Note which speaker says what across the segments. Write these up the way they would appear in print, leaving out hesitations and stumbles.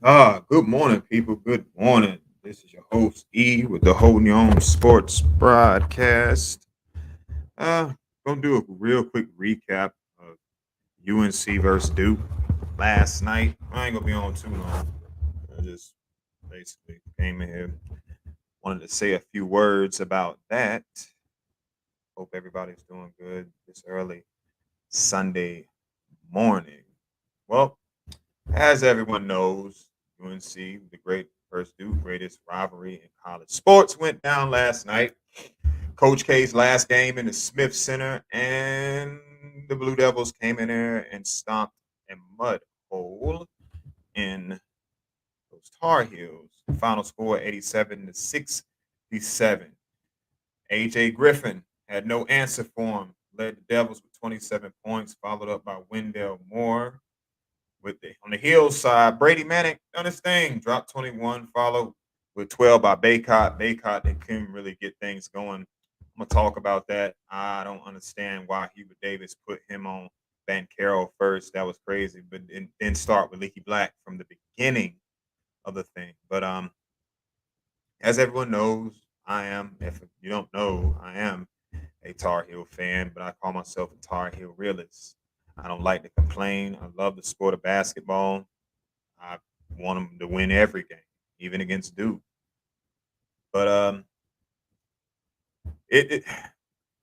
Speaker 1: Good morning, people. Good morning. This is your host E with the Holding Your Own Sports broadcast. Uh, gonna do a real quick recap of UNC versus Duke last night. I ain't gonna be on too long. I just basically came in here, wanted to say a few words about that. Hope everybody's doing good this early Sunday morning. Well, as everyone knows, UNC, the great first Duke, greatest rivalry in college sports, went down last night. Coach K's last game in the Smith Center, and the Blue Devils came in there and stomped a mud hole in those Tar Heels. Final score 87 to 67. AJ Griffin had no answer for him. Led the Devils with 27 points, followed up by Wendell Moore on the Heels side. Brady Manick done his thing, dropped 21, followed with 12 by Baycott. Baycott, they couldn't really get things going. I'm gonna talk about that. I don't understand why Hubert Davis put him on Van Carroll first. That was crazy, but then start with Leaky Black from the beginning of the thing. But as everyone knows, I am. If you don't know, I am a Tar Heel fan, but I call myself a Tar Heel realist. I don't like to complain. I love the sport of basketball. I want them to win every game, even against Duke. But it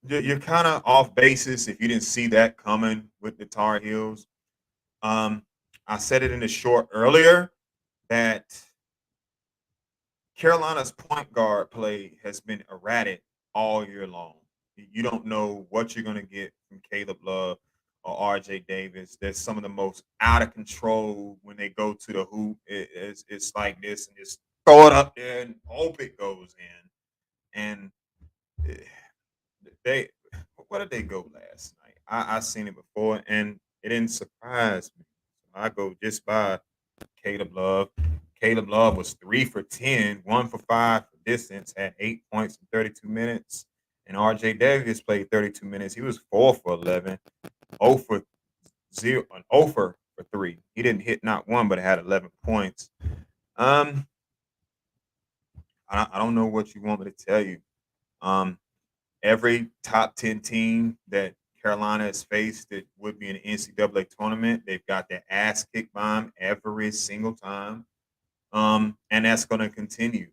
Speaker 1: you're kind of off basis if you didn't see that coming with the Tar Heels. Um, I said it in the short earlier that Carolina's point guard play has been erratic all year long. You don't know what you're going to get from Caleb Love or RJ Davis. They're some of the most out of control when they go to the hoop. It's like this and just throw it up there and hope it goes in. And eh, they, what did they go last night? I seen it before and it didn't surprise me. I go just by Caleb Love. Caleb Love was 3 for 10, 1 for 5 for distance, had 8 points in 32 minutes. And RJ Davis played 32 minutes. He was 4 for 11, 0 for 0, an 0 for 3. He didn't hit not one, but had 11 points. Um, I don't know what you want me to tell you. Um, every top 10 team that Carolina has faced that would be in the NCAA tournament, they've got their ass kicked by them every single time. And that's going to continue.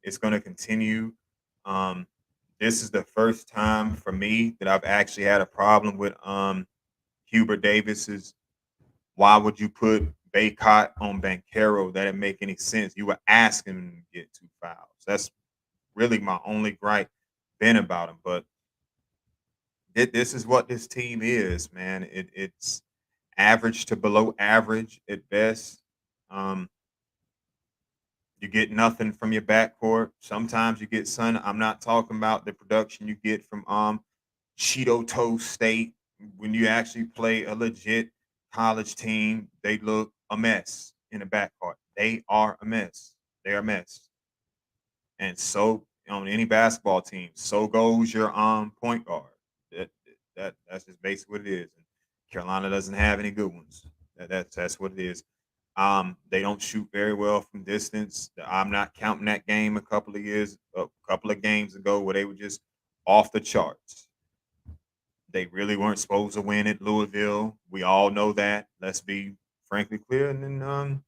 Speaker 1: It's going to continue. Um, this is the first time for me that I've actually had a problem with Hubert Davis's. Why would you put Baycott on Bankero? That didn't make any sense. You were asking him to get 2 fouls. That's really my only gripe been about him. But this is what this team is, man. It's average to below average at best. Um, You get nothing from your backcourt. Sometimes you get sun. I'm not talking about the production you get from Cheeto Toast State. When you actually play a legit college team, they look a mess in the backcourt. They are a mess. They're a mess. And so on any basketball team, so goes your point guard. That that's just basically what it is. And Carolina doesn't have any good ones. That's what it is. They don't shoot very well from distance. I'm not counting that game a couple of games ago where they were just off the charts. They really weren't supposed to win at Louisville. We all know that. Let's be frankly clear. And then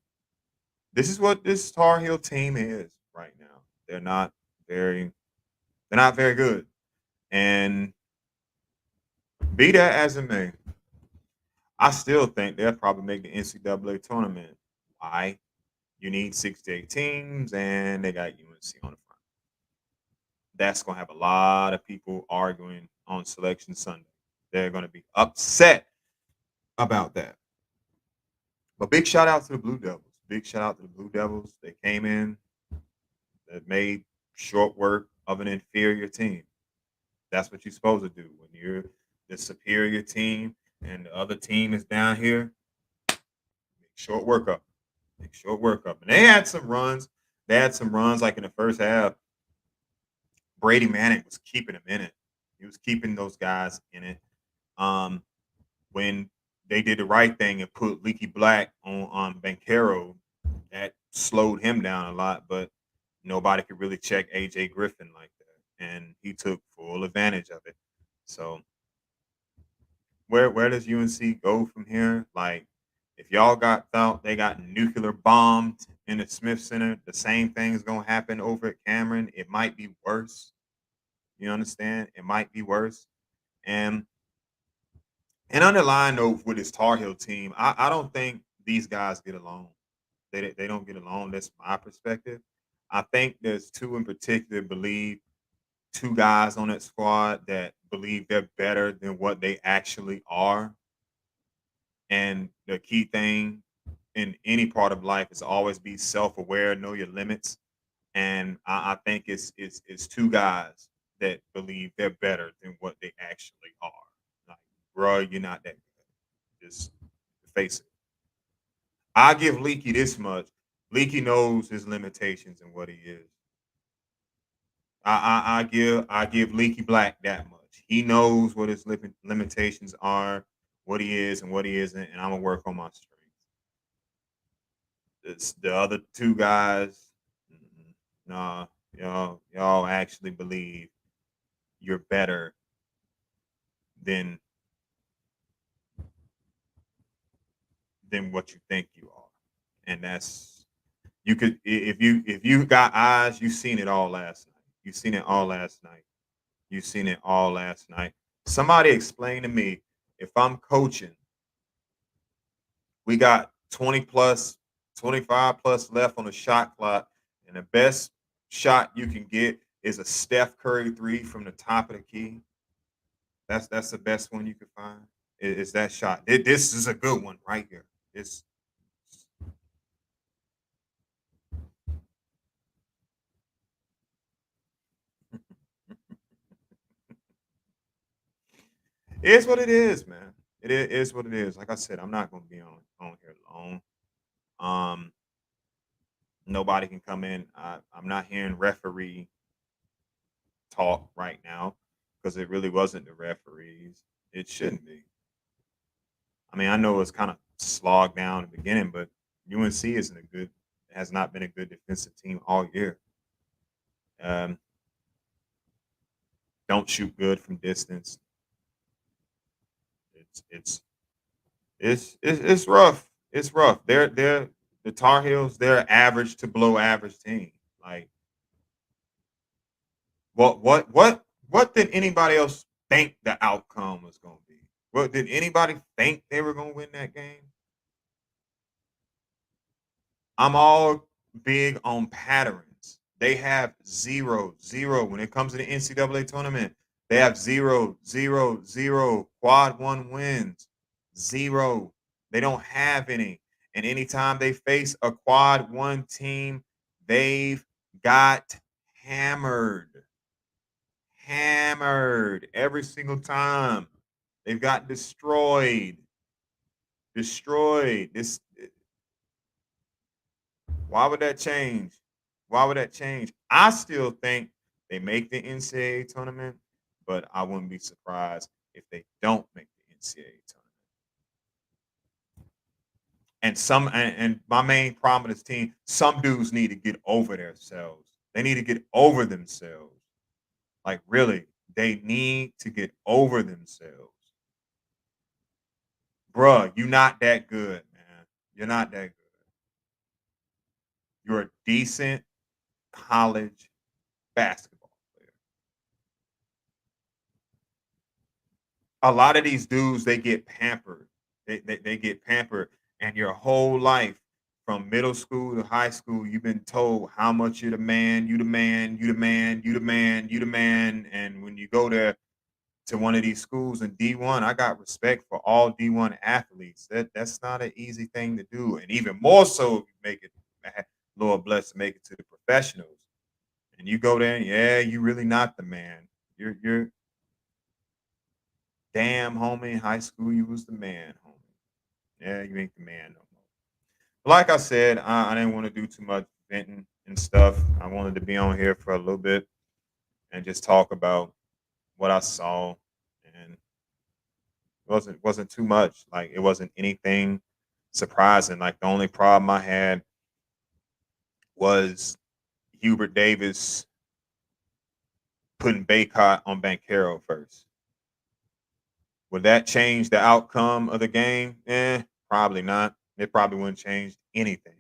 Speaker 1: this is what this Tar Heel team is right now. They're not very they're not very good. And be that as it may, I still think they'll probably make the NCAA tournament. Why? You need 68 teams, and they got UNC on the front. That's going to have a lot of people arguing on Selection Sunday. They're going to be upset about that. But big shout out to the Blue Devils. Big shout out to the Blue Devils. They came in, that made short work of an inferior team. That's what you're supposed to do when you're the superior team and the other team is down here. Make short work up. Make short work up. And they had some runs. They had some runs like in the first half. Brady Manick was keeping him in it. He was keeping those guys in it. Um, when they did the right thing and put Leaky Black on Bankero, that slowed him down a lot, but nobody could really check AJ Griffin like that. And he took full advantage of it. So where does UNC go from here? Like, if y'all thought they got nuclear bombed in the Smith Center, the same thing's gonna happen over at Cameron. It might be worse. You understand? It might be worse. And underlying note with this Tar Heel team, I don't think these guys get along. They don't get along. That's my perspective. I think there's two in particular believe two guys on that squad that believe they're better than what they actually are. And the key thing in any part of life is always be self-aware, know your limits. And I think it's two guys that believe they're better than what they actually are. Like, bro, you're not that good. Just face it. I give Leaky this much. Leaky knows his limitations and what he is. I give Leaky Black that much. He knows what his limitations are, what he is and what he isn't, and I'm gonna work on my strengths. It's the other two guys. Nah, y'all actually believe you're better than what you think you are, and that's you could if you got eyes, you've seen it all last night. You've seen it all last night. You've seen it all last night. Somebody explain to me if I'm coaching, we got 20 plus, 25 plus left on the shot clock, and the best shot you can get is a Steph Curry three from the top of the key. That's the best one you can find. Is that shot? This is a good one right here. It's it's what it is, man. Is what it is. Like I said, I'm not going to be on here long. Um, Nobody can come in. I'm not hearing referee talk right now because it really wasn't the referees. It shouldn't be. I mean, I know it's kind of slogged down in the beginning, but UNC isn't a good, has not been a good defensive team all year. Um, don't shoot good from distance. It's it's it's rough. It's rough. They're the Tar Heels. They're average to below average team. Like what did anybody else think the outcome was going to be? What did anybody think they were going to win that game? I'm all big on patterns. They have zero, zero when it comes to the NCAA tournament. They have zero, zero, zero quad one wins, zero. They don't have any. And anytime they face a quad one team, they've got hammered, hammered every single time. They've got destroyed, destroyed. Why would that change? Why would that change? I still think they make the NCAA tournament, but I wouldn't be surprised if they don't make the NCAA tournament. And my main problem with this team, some dudes need to get over themselves. They need to get over themselves. Like really, they need to get over themselves. Bruh, you're not that good, man. You're not that good. You're a decent college basketball player. A lot of these dudes they get pampered. They get pampered, and your whole life, from middle school to high school, you've been told how much you're the man, you the man, you the man, you the man, you the man. And when you go there to one of these schools in D1, I got respect for all D1 athletes. That's not an easy thing to do, and even more so if you make it. Lord bless to make it to the professionals, and you go there, and yeah, you really not the man. You're damn, homie, in high school, you was the man, homie. Yeah, you ain't the man no more. Like I said, I didn't want to do too much venting and stuff. I wanted to be on here for a little bit and just talk about what I saw, and wasn't too much. Like it wasn't anything surprising. Like the only problem I had was Hubert Davis putting Baycott on Bankero first. Would that change the outcome of the game? Probably not. It probably wouldn't change anything.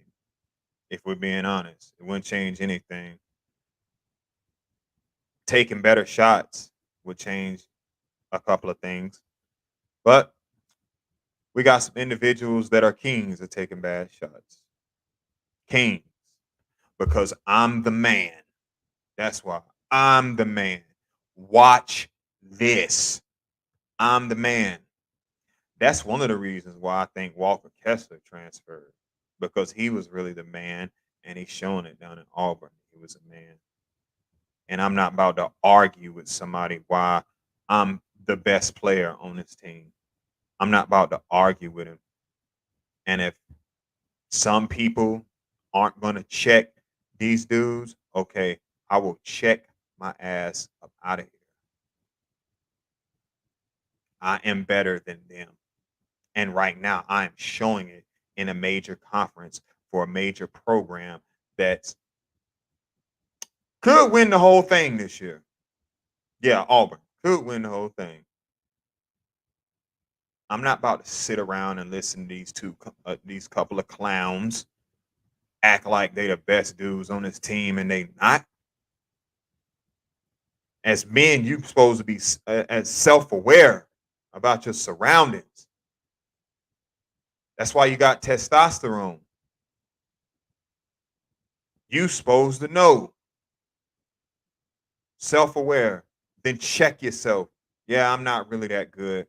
Speaker 1: If we're being honest, it wouldn't change anything. Taking better shots would change a couple of things. But we got some individuals that are kings at taking bad shots. Kings. Because I'm the man. That's why. I'm the man. Watch this. I'm the man. That's one of the reasons why I think Walker Kessler transferred. Because he was really the man and he's showing it down in Auburn. He was a man. And I'm not about to argue with somebody why I'm the best player on this team. I'm not about to argue with him. And if some people aren't going to check these dudes, okay, I will check my ass up out of here. I am better than them. And right now, I am showing it in a major conference for a major program that could win the whole thing this year. Yeah, Auburn could win the whole thing. I'm not about to sit around and listen to these couple of clowns act like they the best dudes on this team and they not. As men, you supposed to be as self-aware about your surroundings. That's why you got testosterone. You supposed to know. Self-aware. Then check yourself. Yeah, I'm not really that good.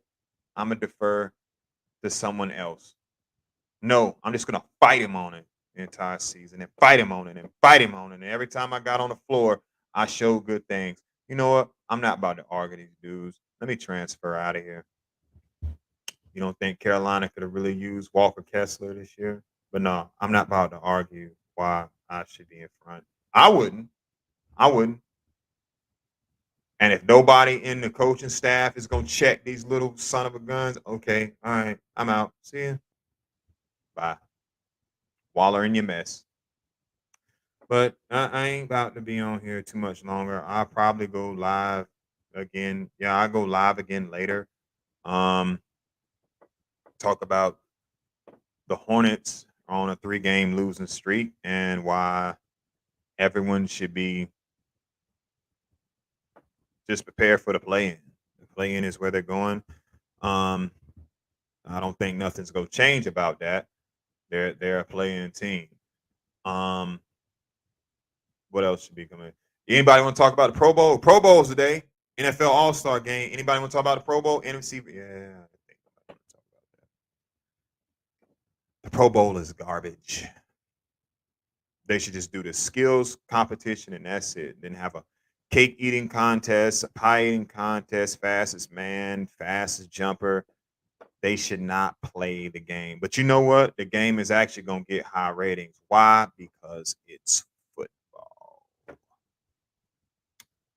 Speaker 1: I'm going to defer to someone else. No, I'm just going to fight him on it the entire season and fight him on it and fight him on it. And every time I got on the floor, I showed good things. You know what? I'm not about to argue these dudes. Let me transfer out of here. You don't think Carolina could have really used Walker Kessler this year? But no, I'm not about to argue why I should be in front. I wouldn't. I wouldn't. And if nobody in the coaching staff is gonna check these little son of a guns, okay, all right, I'm out. See you. Bye. Waller in your mess. But I ain't about to be on here too much longer. I'll probably go live again. Yeah, I'll go live again later. Um, talk about the Hornets on a 3-game losing streak and why everyone should be just prepared for the play-in. The play-in is where they're going. I don't think nothing's gonna change about that. They're a play-in team. Um, what else should be coming? Anybody want to talk about the Pro Bowl? Pro Bowl's today. NFL All-Star game. Anybody want to talk about the Pro Bowl? NFC? Yeah, I think I want to talk about that. The Pro Bowl is garbage. They should just do the skills competition and that's it. Then have a cake eating contest, a pie eating contest, fastest man, fastest jumper. They should not play the game. But you know what? The game is actually going to get high ratings. Why? Because it's football.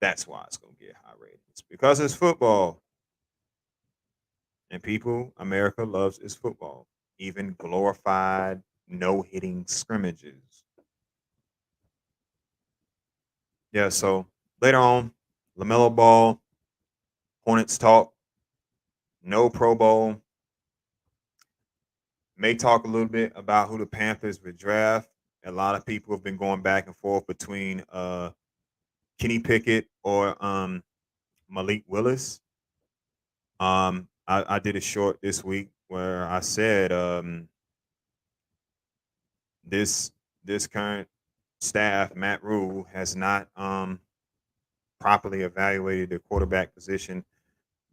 Speaker 1: That's why it's going to get high ratings. Because it's football. And people, America loves its football. Even glorified no-hitting scrimmages. Yeah, so later on, LaMelo Ball, Hornets talk, no Pro Bowl. May talk a little bit about who the Panthers would draft. A lot of people have been going back and forth between Kenny Pickett or Malik Willis. I did a short this week where I said this current staff, Matt Rule, has not properly evaluated the quarterback position.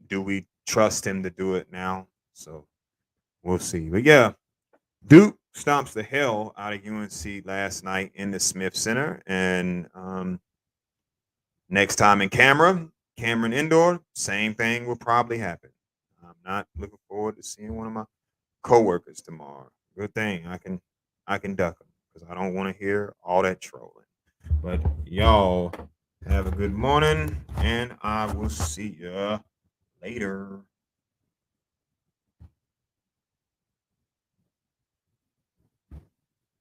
Speaker 1: Do we trust him to do it now? So we'll see. But yeah, Duke stomps the hell out of UNC last night in the Smith Center. And next time in Cameron Indoor, same thing will probably happen. I'm not looking forward to seeing one of my coworkers tomorrow. Good thing I can duck them because I don't want to hear all that trolling. But y'all have a good morning, and I will see ya later.